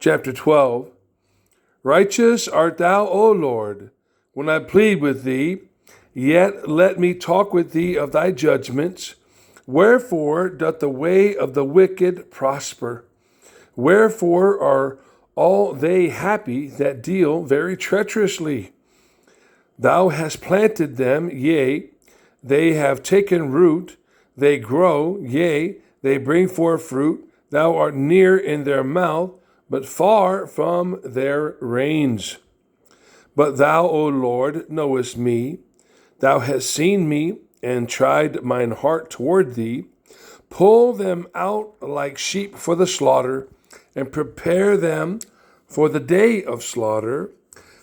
Chapter 12. Righteous art thou, O Lord, when I plead with thee, yet let me talk with thee of thy judgments. Wherefore doth the way of the wicked prosper? Wherefore are all they happy that deal very treacherously? Thou hast planted them, yea, they have taken root, they grow, yea, they bring forth fruit. Thou art near in their mouth, but far from their reins. But thou, O Lord, knowest me. Thou hast seen me, and tried mine heart toward thee. Pull them out like sheep for the slaughter, and prepare them for the day of slaughter.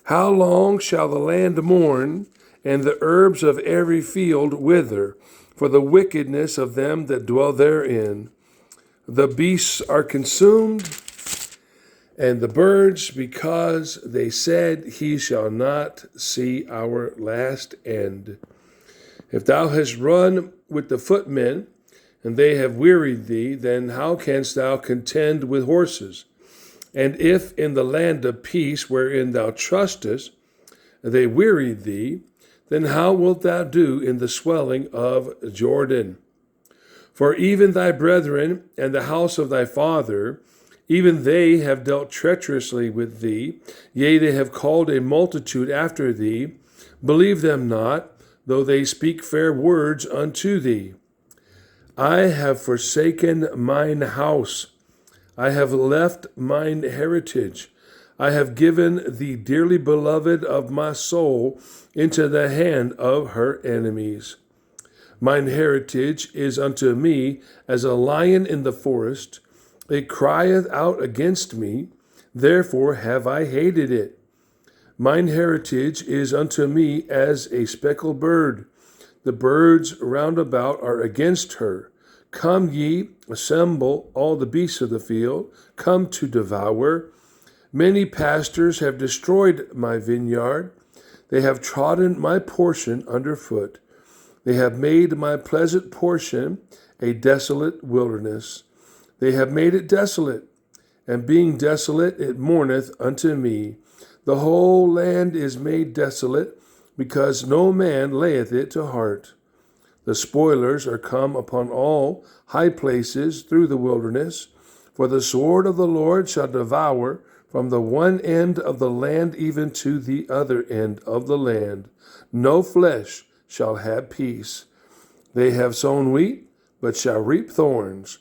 How long shall the land mourn, and the herbs of every field wither, for the wickedness of them that dwell therein? The beasts are consumed, and the birds, because they said, he shall not see our last end. If thou hast run with the footmen, and they have wearied thee, then how canst thou contend with horses? And if in the land of peace wherein thou trustest, they wearied thee, then how wilt thou do in the swelling of Jordan? For even thy brethren and the house of thy father, even they have dealt treacherously with thee, yea, they have called a multitude after thee. Believe them not, though they speak fair words unto thee. I have forsaken mine house, I have left mine heritage. I have given the dearly beloved of my soul into the hand of her enemies. Mine heritage is unto me as a lion in the forest. It crieth out against me, therefore have I hated it. Mine heritage is unto me as a speckled bird. The birds round about are against her. Come ye, assemble all the beasts of the field, come to devour. Many pastors have destroyed my vineyard. They have trodden my portion underfoot. They have made my pleasant portion a desolate wilderness. They have made it desolate, and being desolate, it mourneth unto me. The whole land is made desolate, because no man layeth it to heart. The spoilers are come upon all high places through the wilderness, for the sword of the Lord shall devour from the one end of the land even to the other end of the land. No flesh shall have peace. They have sown wheat, but shall reap thorns.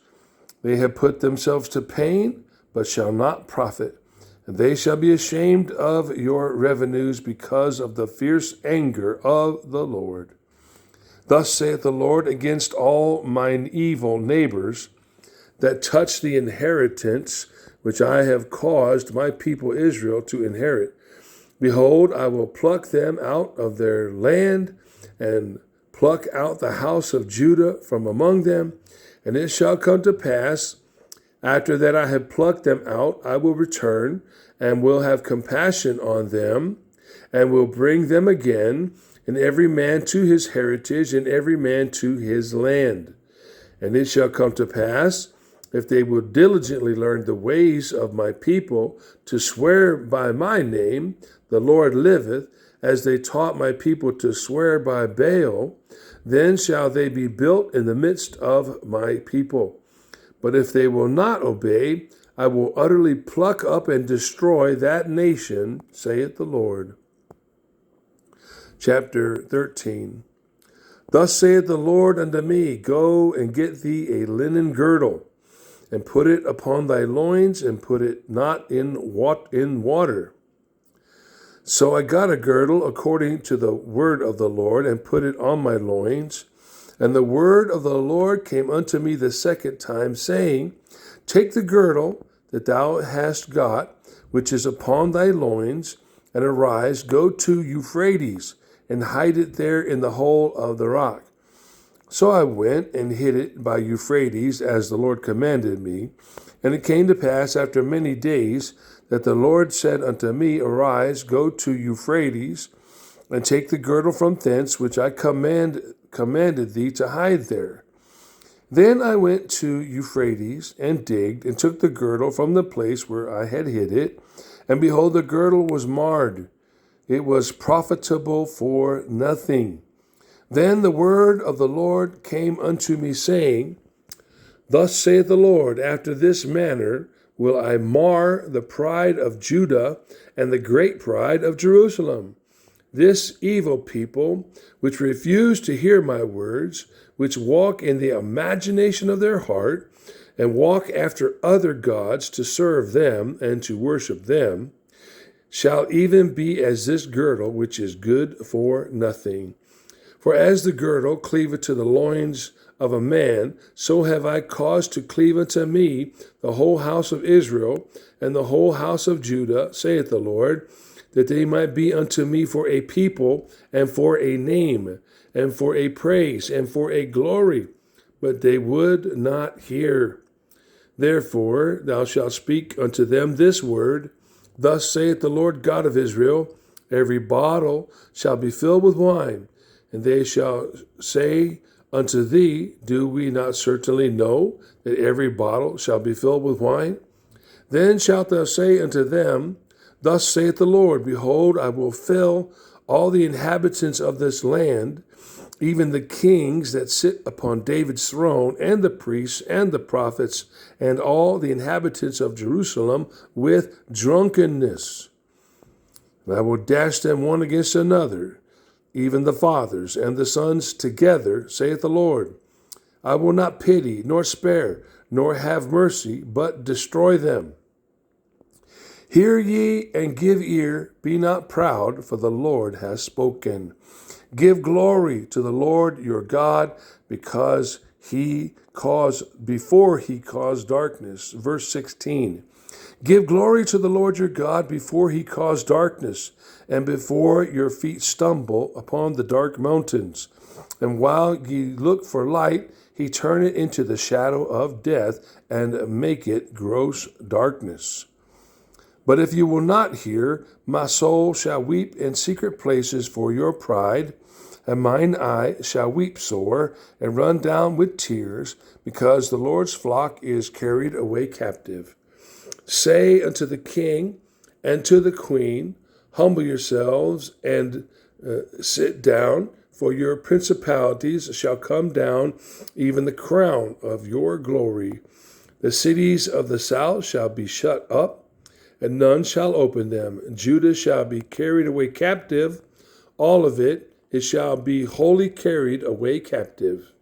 They have put themselves to pain, but shall not profit. And they shall be ashamed of your revenues because of the fierce anger of the Lord. Thus saith the Lord against all mine evil neighbors that touch the inheritance which I have caused my people Israel to inherit. Behold, I will pluck them out of their land, and pluck out the house of Judah from among them. And it shall come to pass, after that I have plucked them out, I will return, and will have compassion on them, and will bring them again, and every man to his heritage, and every man to his land. And it shall come to pass, if they will diligently learn the ways of my people, to swear by my name, the Lord liveth, as they taught my people to swear by Baal, then shall they be built in the midst of my people. But if they will not obey, I will utterly pluck up and destroy that nation, saith the Lord. Chapter 13. Thus saith the Lord unto me, Go and get thee a linen girdle, and put it upon thy loins, and put it not in water. So I got a girdle according to the word of the Lord, and put it on my loins. And the word of the Lord came unto me the second time, saying, Take the girdle that thou hast got, which is upon thy loins, and arise, go to Euphrates, and hide it there in the hole of the rock. So I went and hid it by Euphrates, as the Lord commanded me. And it came to pass after many days that the Lord said unto me, Arise, go to Euphrates, and take the girdle from thence, which I commanded thee to hide there. Then I went to Euphrates and digged and took the girdle from the place where I had hid it. And behold, the girdle was marred. It was profitable for nothing. Then the word of the Lord came unto me, saying, Thus saith the Lord, after this manner will I mar the pride of Judah and the great pride of Jerusalem. This evil people, which refuse to hear my words, which walk in the imagination of their heart, and walk after other gods to serve them and to worship them, shall even be as this girdle, which is good for nothing. For as the girdle cleaveth to the loins of a man, so have I caused to cleave unto me the whole house of Israel and the whole house of Judah, saith the Lord, that they might be unto me for a people and for a name and for a praise and for a glory. But they would not hear. Therefore thou shalt speak unto them this word, Thus saith the Lord God of Israel, Every bottle shall be filled with wine, and they shall say unto thee, Do we not certainly know that every bottle shall be filled with wine? Then shalt thou say unto them, Thus saith the Lord, Behold, I will fill all the inhabitants of this land, even the kings that sit upon David's throne, and the priests, and the prophets, and all the inhabitants of Jerusalem with drunkenness. And I will dash them one against another, even the fathers and the sons together, saith the Lord. I will not pity, nor spare, nor have mercy, but destroy them. Hear ye and give ear, be not proud, for the Lord has spoken. Give glory to the Lord your God, because before he caused darkness. Verse 16. Give glory to the Lord your God before he caused darkness, and before your feet stumble upon the dark mountains. And while ye look for light, he turn it into the shadow of death, and make it gross darkness. But if you will not hear, my soul shall weep in secret places for your pride, and mine eye shall weep sore, and run down with tears, because the Lord's flock is carried away captive. Say unto the king and to the queen, Humble yourselves and sit down, for your principalities shall come down, even the crown of your glory. The cities of the south shall be shut up, and none shall open them. Judah shall be carried away captive, all of it shall be wholly carried away captive.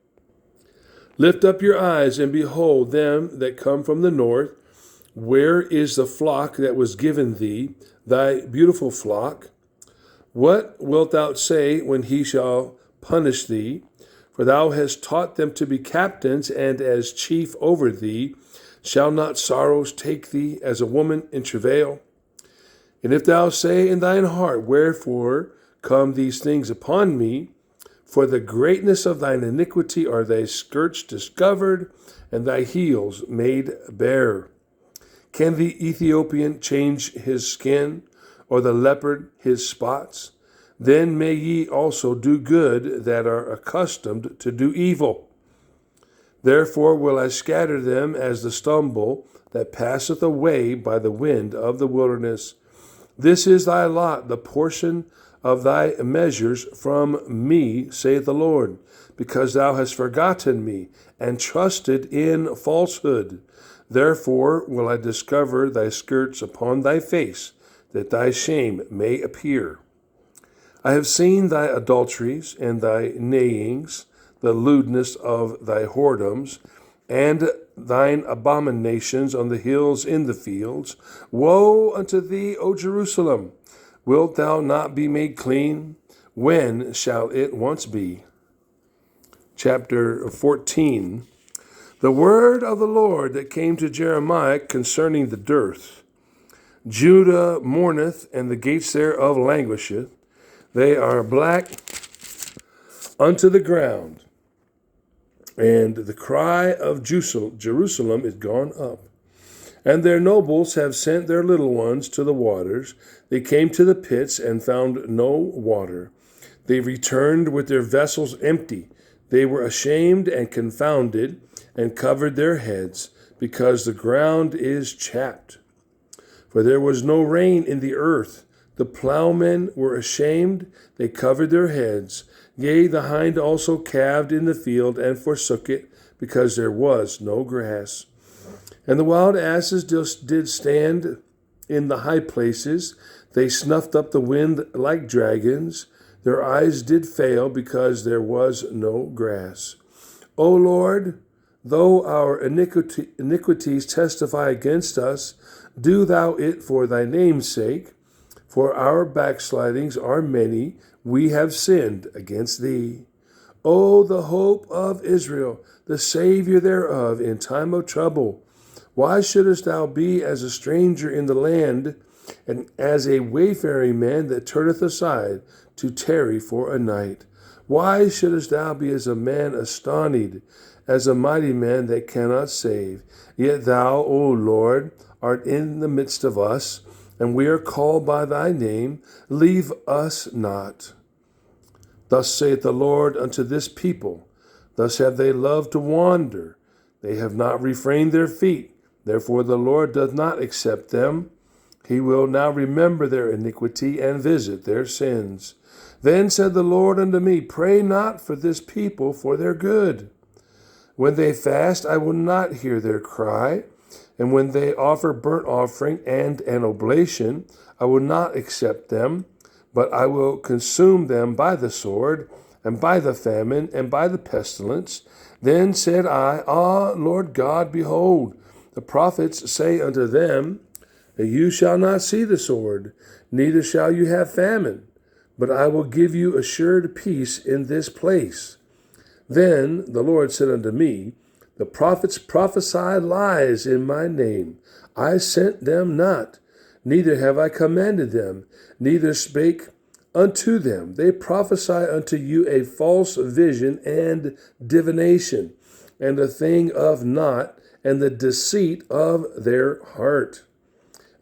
Lift up your eyes and behold them that come from the north. Where is the flock that was given thee, thy beautiful flock? What wilt thou say when he shall punish thee? For thou hast taught them to be captains, and as chief over thee. Shall not sorrows take thee as a woman in travail? And if thou say in thine heart, Wherefore come these things upon me? For the greatness of thine iniquity are thy skirts discovered, and thy heels made bare. Can the Ethiopian change his skin, or the leopard his spots? Then may ye also do good that are accustomed to do evil. Therefore will I scatter them as the stubble that passeth away by the wind of the wilderness. This is thy lot, the portion of thy measures from me, saith the Lord, because thou hast forgotten me, and trusted in falsehood. Therefore will I discover thy skirts upon thy face, that thy shame may appear. I have seen thy adulteries and thy neighings, the lewdness of thy whoredoms, and thine abominations on the hills in the fields. Woe unto thee, O Jerusalem! Wilt thou not be made clean? When shall it once be? Chapter 14. The word of the Lord that came to Jeremiah concerning the dearth. Judah mourneth, and the gates thereof languisheth. They are black unto the ground, and the cry of Jerusalem is gone up. And their nobles have sent their little ones to the waters. They came to the pits and found no water. They returned with their vessels empty. They were ashamed and confounded. and covered their heads, because the ground is chapped. For there was no rain in the earth. The plowmen were ashamed, they covered their heads. Yea, the hind also calved in the field and forsook it, because there was no grass. And the wild asses did stand in the high places. They snuffed up the wind like dragons. Their eyes did fail, because there was no grass. O Lord, though our iniquities testify against us, do thou it for thy name's sake. For our backslidings are many, we have sinned against thee. O the hope of Israel, the Savior thereof in time of trouble. Why shouldest thou be as a stranger in the land, and as a wayfaring man that turneth aside to tarry for a night? Why shouldest thou be as a man astonished, as a mighty man that cannot save? Yet thou, O Lord, art in the midst of us, and we are called by thy name. Leave us not. Thus saith the Lord unto this people, thus have they loved to wander. They have not refrained their feet. Therefore the Lord doth not accept them. He will now remember their iniquity and visit their sins. Then said the Lord unto me, pray not for this people for their good. When they fast, I will not hear their cry. And when they offer burnt offering and an oblation, I will not accept them, but I will consume them by the sword, and by the famine, and by the pestilence. Then said I, Ah, Lord God, behold, the prophets say unto them, you shall not see the sword, neither shall you have famine, but I will give you assured peace in this place. Then the Lord said unto me, the prophets prophesy lies in my name. I sent them not, neither have I commanded them, neither spake unto them. They prophesy unto you a false vision and divination, and a thing of naught, and the deceit of their heart.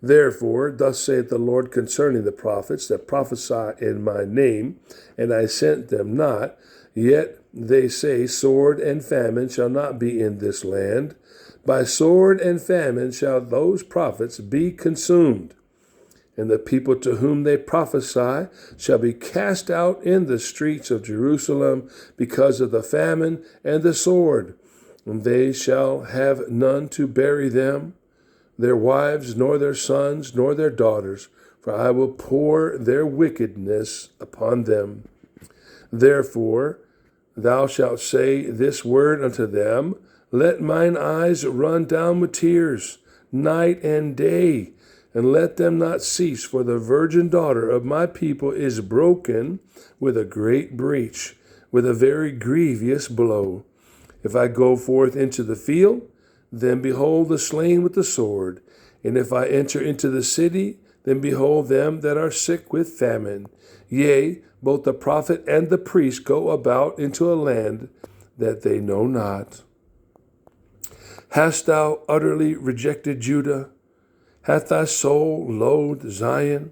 Therefore, thus saith the Lord concerning the prophets that prophesy in my name, and I sent them not, yet they say, sword and famine shall not be in this land. By sword and famine shall those prophets be consumed. And the people to whom they prophesy shall be cast out in the streets of Jerusalem because of the famine and the sword. And they shall have none to bury them, their wives, nor their sons, nor their daughters, for I will pour their wickedness upon them. Therefore, thou shalt say this word unto them, let mine eyes run down with tears, night and day, and let them not cease, for the virgin daughter of my people is broken with a great breach, with a very grievous blow. If I go forth into the field, then behold the slain with the sword. And if I enter into the city, then behold them that are sick with famine. Yea, both the prophet and the priest go about into a land that they know not. Hast thou utterly rejected Judah? Hath thy soul loathed Zion?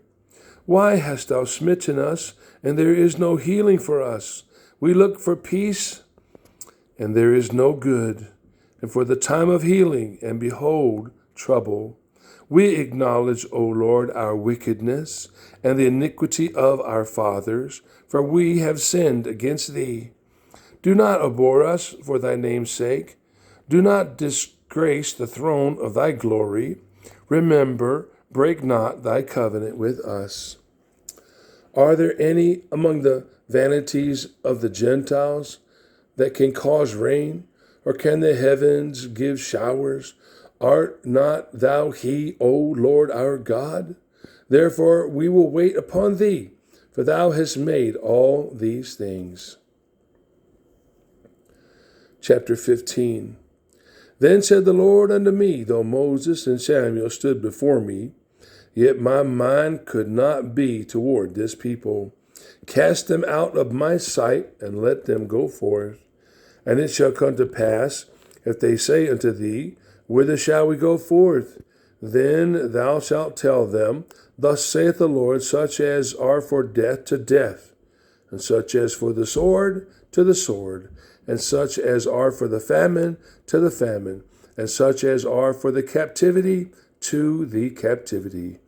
Why hast thou smitten us, and there is no healing for us? We look for peace, and there is no good, and for the time of healing, and behold, trouble. We acknowledge, O Lord, our wickedness, and the iniquity of our fathers, for we have sinned against thee. Do not abhor us for thy name's sake. Do not disgrace the throne of thy glory. Remember, break not thy covenant with us. Are there any among the vanities of the Gentiles that can cause rain, or can the heavens give showers? Art not thou he, O Lord our God? Therefore we will wait upon thee, for thou hast made all these things. Chapter 15. Then said the Lord unto me, though Moses and Samuel stood before me, yet my mind could not be toward this people. Cast them out of my sight, and let them go forth. And it shall come to pass, if they say unto thee, whither shall we go forth? Then thou shalt tell them, thus saith the Lord, such as are for death to death, and such as for the sword to the sword. and such as are for the famine to the famine, and such as are for the captivity to the captivity.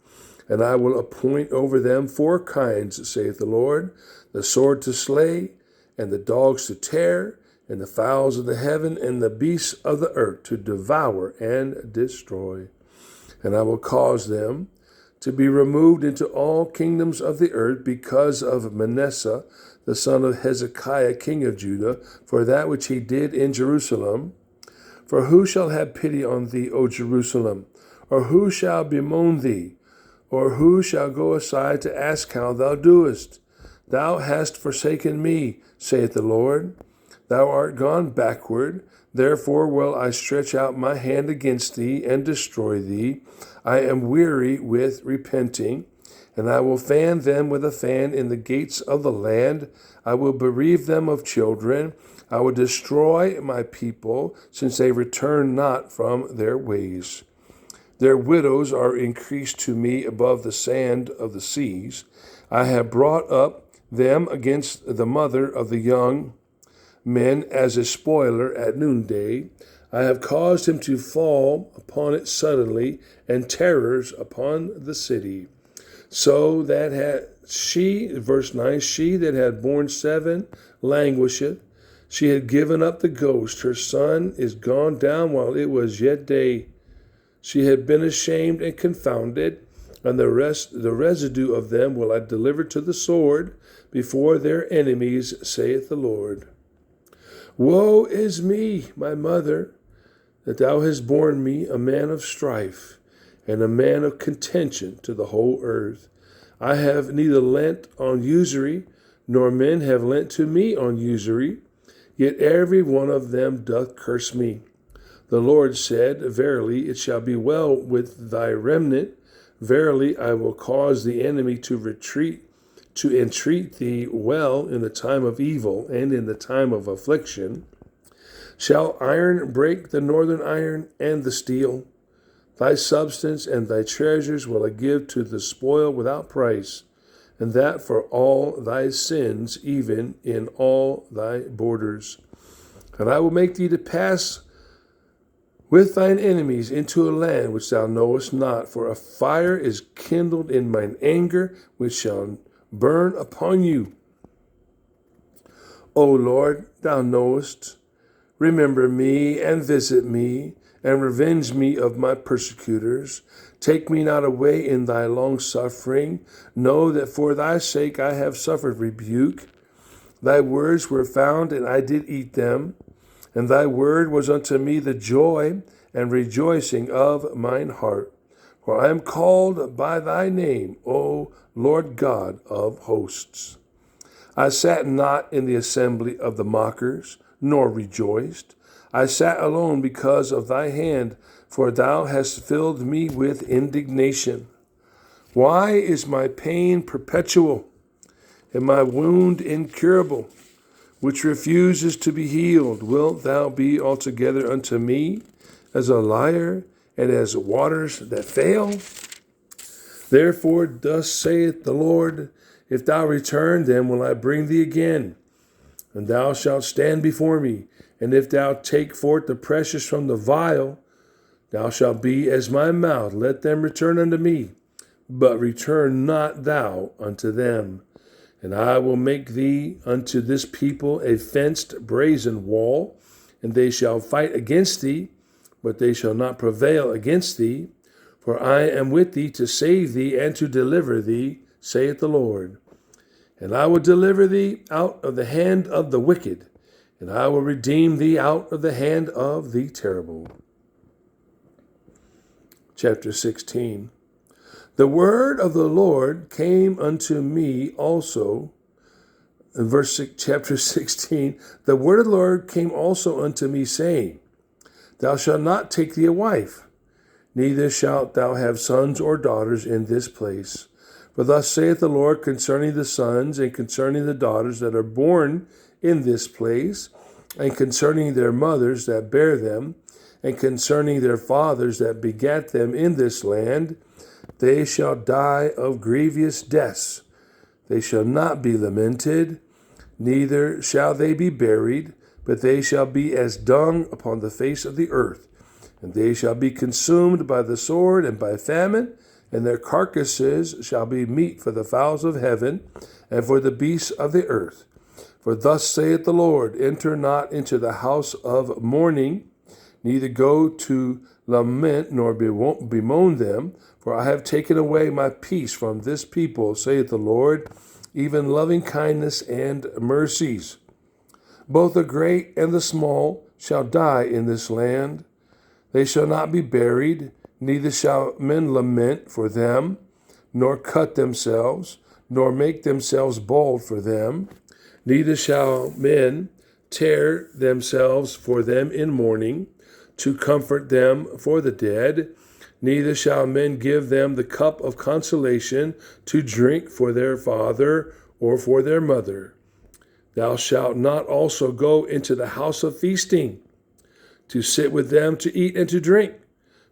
And I will appoint over them 4 kinds, saith the Lord, the sword to slay, and the dogs to tear, and the fowls of the heaven, and the beasts of the earth to devour and destroy. And I will cause them to be removed into all kingdoms of the earth because of Manasseh, the son of Hezekiah, king of Judah, for that which he did in Jerusalem. For who shall have pity on thee, O Jerusalem? Or who shall bemoan thee? Or who shall go aside to ask how thou doest? Thou hast forsaken me, saith the Lord. Thou art gone backward. Therefore will I stretch out my hand against thee and destroy thee. I am weary with repenting, and I will fan them with a fan in the gates of the land. I will bereave them of children. I will destroy my people, since they return not from their ways. Their widows are increased to me above the sand of the seas. I have brought up them against the mother of the young men as a spoiler at noonday. I have caused him to fall upon it suddenly, and terrors upon the city. So that had she, verse 9, she that had borne 7 languisheth. She had given up the ghost. Her son is gone down while it was yet day. She had been ashamed and confounded, and the residue of them will I deliver to the sword before their enemies, saith the Lord. Woe is me, my mother, that thou hast borne me a man of strife, and a man of contention to the whole earth. I have neither lent on usury, nor men have lent to me on usury, yet every one of them doth curse me. The Lord said, Verily it shall be well with thy remnant. Verily I will cause the enemy to retreat, to entreat thee well in the time of evil and in the time of affliction. Shall iron break the northern iron and the steel? Thy substance and thy treasures will I give to the spoil without price, and that for all thy sins, even in all thy borders. And I will make thee to pass with thine enemies into a land which thou knowest not, for a fire is kindled in mine anger, which shall burn upon you. O Lord, thou knowest. Remember me and visit me, and revenge me of my persecutors. Take me not away in thy long suffering. Know that for thy sake I have suffered rebuke. Thy words were found, and I did eat them. And thy word was unto me the joy and rejoicing of mine heart. For I am called by thy name, O Lord God of hosts. I sat not in the assembly of the mockers, nor rejoiced. I sat alone because of thy hand, for thou hast filled me with indignation. Why is my pain perpetual, and my wound incurable, which refuses to be healed? Wilt thou be altogether unto me as a liar, and as waters that fail? Therefore thus saith the Lord, if thou return, then will I bring thee again, and thou shalt stand before me. And if thou take forth the precious from the vial, thou shalt be as my mouth. Let them return unto me, but return not thou unto them. And I will make thee unto this people a fenced brazen wall, and they shall fight against thee, but they shall not prevail against thee. For I am with thee to save thee and to deliver thee, saith the Lord. And I will deliver thee out of the hand of the wicked, and I will redeem thee out of the hand of the terrible. Chapter 16. The word of the Lord came unto me also. In chapter 16, the word of the Lord came also unto me, saying, Thou shalt not take thee a wife, neither shalt thou have sons or daughters in this place. For thus saith the Lord concerning the sons and concerning the daughters that are born in this place, and concerning their mothers that bear them, and concerning their fathers that begat them in this land, they shall die of grievous deaths. They shall not be lamented, neither shall they be buried, but they shall be as dung upon the face of the earth, and they shall be consumed by the sword and by famine, and their carcasses shall be meat for the fowls of heaven, and for the beasts of the earth. For thus saith the Lord, enter not into the house of mourning, neither go to lament nor bemoan them, for I have taken away my peace from this people, saith the Lord, even loving kindness and mercies. Both the great and the small shall die in this land. They shall not be buried, neither shall men lament for them, nor cut themselves, nor make themselves bald for them. Neither shall men tear themselves for them in mourning, to comfort them for the dead. Neither shall men give them the cup of consolation to drink for their father or for their mother. Thou shalt not also go into the house of feasting, to sit with them to eat and to drink.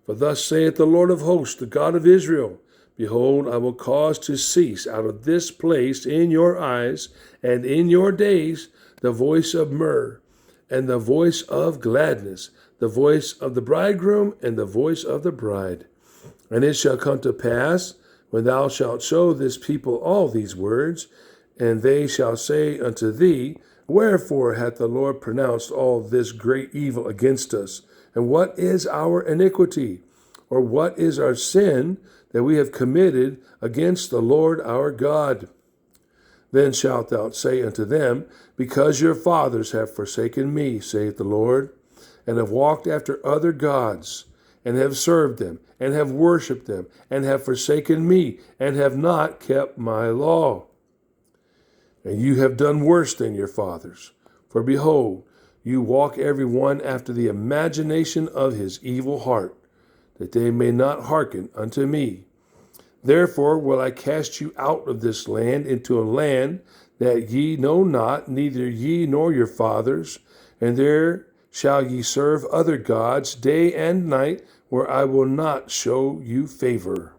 For thus saith the Lord of hosts, the God of Israel, behold, I will cause to cease out of this place in your eyes and in your days the voice of myrrh and the voice of gladness, the voice of the bridegroom and the voice of the bride. And it shall come to pass, when thou shalt show this people all these words, and they shall say unto thee, wherefore hath the Lord pronounced all this great evil against us? And what is our iniquity? Or what is our sin that we have committed against the Lord our God? Then shalt thou say unto them, because your fathers have forsaken me, saith the Lord, and have walked after other gods, and have served them, and have worshipped them, and have forsaken me, and have not kept my law. And you have done worse than your fathers. For behold, you walk every one after the imagination of his evil heart, that they may not hearken unto me. Therefore will I cast you out of this land into a land that ye know not, neither ye nor your fathers, and there shall ye serve other gods day and night, where I will not show you favor.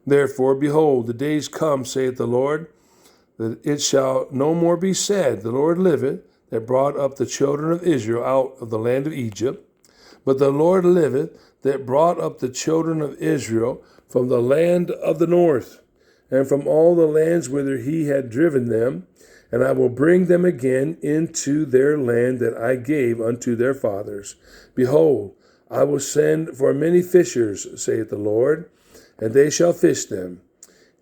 Therefore, behold, the days come, saith the Lord, that it shall no more be said, the Lord liveth, that brought up the children of Israel out of the land of Egypt, but the Lord liveth, that brought up the children of Israel from the land of the north, and from all the lands whither he had driven them, and I will bring them again into their land that I gave unto their fathers. Behold, I will send for many fishers, saith the Lord, and they shall fish them.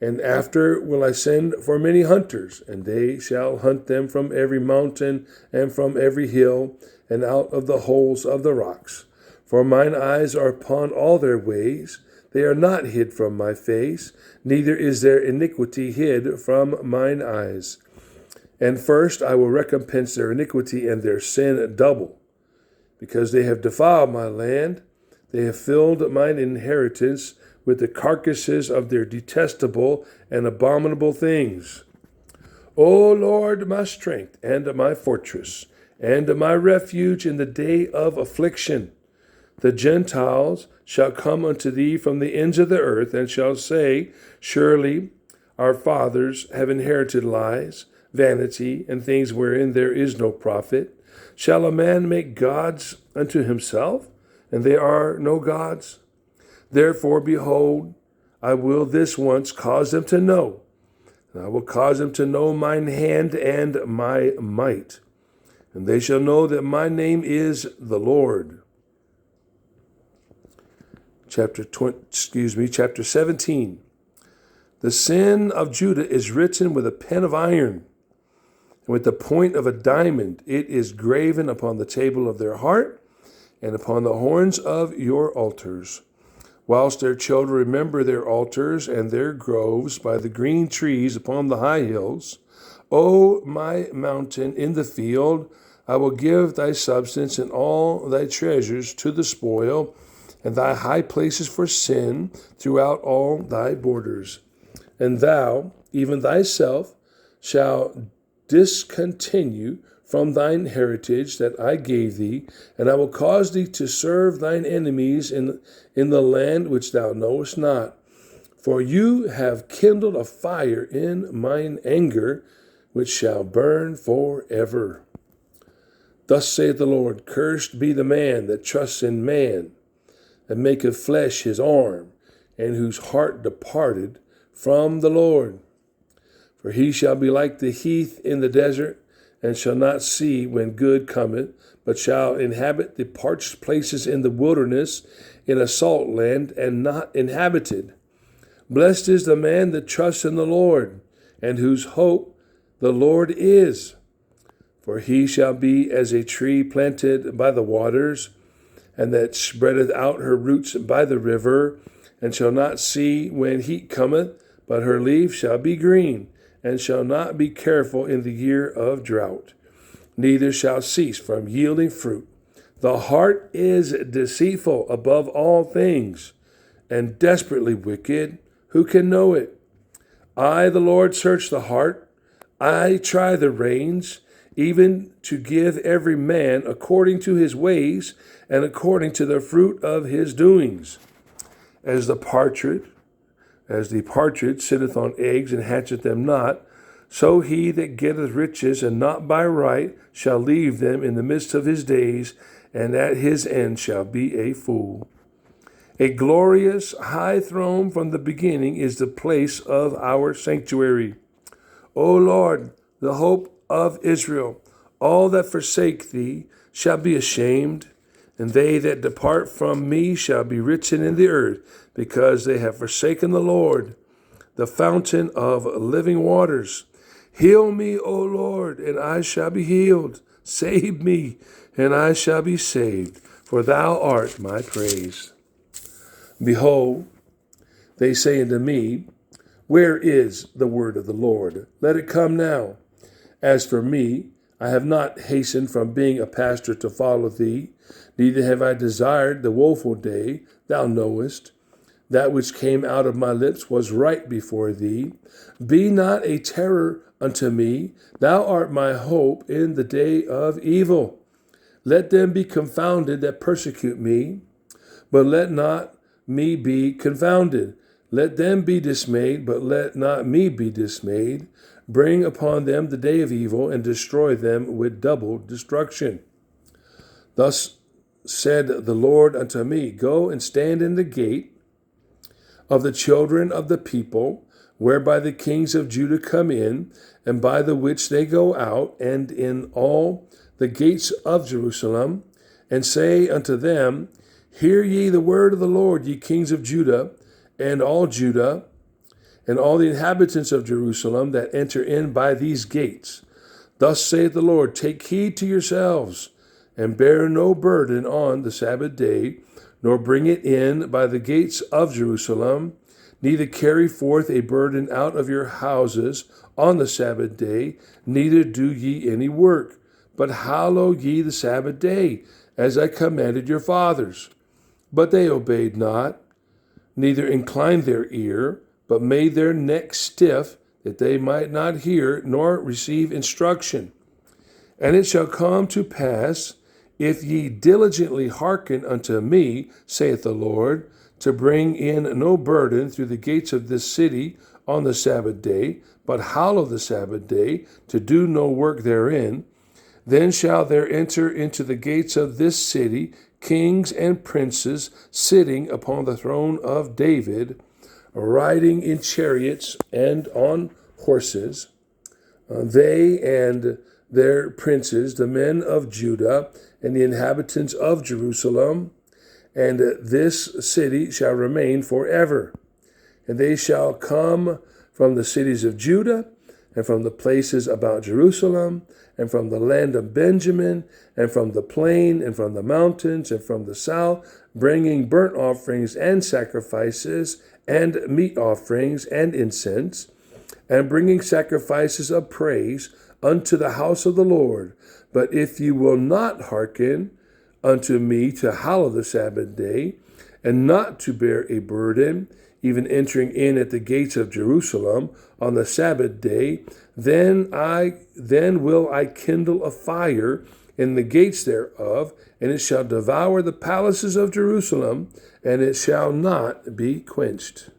And after will I send for many hunters, and they shall hunt them from every mountain and from every hill, and out of the holes of the rocks. For mine eyes are upon all their ways. They are not hid from my face, neither is their iniquity hid from mine eyes. And first I will recompense their iniquity and their sin double, because they have defiled my land. They have filled mine inheritance with the carcasses of their detestable and abominable things. O Lord, my strength and my fortress, and my refuge in the day of affliction, the Gentiles shall come unto thee from the ends of the earth, and shall say, surely our fathers have inherited lies, vanity, and things wherein there is no profit. Shall a man make gods unto himself, and they are no gods? Therefore, behold, I will this once cause them to know, and I will cause them to know mine hand and my might, and they shall know that my name is the Lord. Chapter 17. The sin of Judah is written with a pen of iron, and with the point of a diamond it is graven upon the table of their heart, and upon the horns of your altars. Whilst their children remember their altars and their groves by the green trees upon the high hills, O my mountain in the field, I will give thy substance and all thy treasures to the spoil, and thy high places for sin throughout all thy borders. And thou, even thyself, shalt discontinue from thine heritage that I gave thee, and I will cause thee to serve thine enemies in the land which thou knowest not. For you have kindled a fire in mine anger, which shall burn forever. Thus saith the Lord, cursed be the man that trusts in man, that maketh flesh his arm, and whose heart departed from the Lord. For he shall be like the heath in the desert, and shall not see when good cometh, but shall inhabit the parched places in the wilderness, in a salt land, and not inhabited. Blessed is the man that trusts in the Lord, and whose hope the Lord is. For he shall be as a tree planted by the waters, and that spreadeth out her roots by the river, and shall not see when heat cometh, but her leaf shall be green, and shall not be careful in the year of drought, neither shall cease from yielding fruit. The heart is deceitful above all things, and desperately wicked. Who can know it? I, the Lord, search the heart. I try the reins, even to give every man according to his ways, and according to the fruit of his doings. As the partridge sitteth on eggs and hatcheth them not, so he that getteth riches and not by right shall leave them in the midst of his days, and at his end shall be a fool. A glorious high throne from the beginning is the place of our sanctuary. O Lord, the hope of Israel, all that forsake thee shall be ashamed, and they that depart from me shall be written in the earth, because they have forsaken the Lord, the fountain of living waters. Heal me, O Lord, and I shall be healed. Save me, and I shall be saved, for thou art my praise. Behold, they say unto me, where is the word of the Lord? Let it come now. As for me, I have not hastened from being a pastor to follow thee, neither have I desired the woeful day. Thou knowest. That which came out of my lips was right before thee. Be not a terror unto me. Thou art my hope in the day of evil. Let them be confounded that persecute me, but let not me be confounded. Let them be dismayed, but let not me be dismayed. Bring upon them the day of evil, and destroy them with double destruction. Thus said the Lord unto me, go and stand in the gate of the children of the people, whereby the kings of Judah come in, and by the which they go out, and in all the gates of Jerusalem, and say unto them, hear ye the word of the Lord, ye kings of Judah, and all the inhabitants of Jerusalem that enter in by these gates. Thus saith the Lord, take heed to yourselves, and bear no burden on the Sabbath day, nor bring it in by the gates of Jerusalem, neither carry forth a burden out of your houses on the Sabbath day, neither do ye any work, but hallow ye the Sabbath day, as I commanded your fathers. But they obeyed not, neither inclined their ear, but made their neck stiff, that they might not hear, nor receive instruction. And it shall come to pass, if ye diligently hearken unto me, saith the Lord, to bring in no burden through the gates of this city on the Sabbath day, but hallow the Sabbath day, to do no work therein, then shall there enter into the gates of this city kings and princes sitting upon the throne of David, riding in chariots and on horses, they and their princes, the men of Judah, and the inhabitants of Jerusalem, and this city shall remain forever. And they shall come from the cities of Judah, and from the places about Jerusalem, and from the land of Benjamin, and from the plain, and from the mountains, and from the south, bringing burnt offerings and sacrifices, and meat offerings and incense, and bringing sacrifices of praise unto the house of the Lord. But if you will not hearken unto me to hallow the Sabbath day, and not to bear a burden, even entering in at the gates of Jerusalem on the Sabbath day, then will I kindle a fire in the gates thereof, and it shall devour the palaces of Jerusalem, and it shall not be quenched.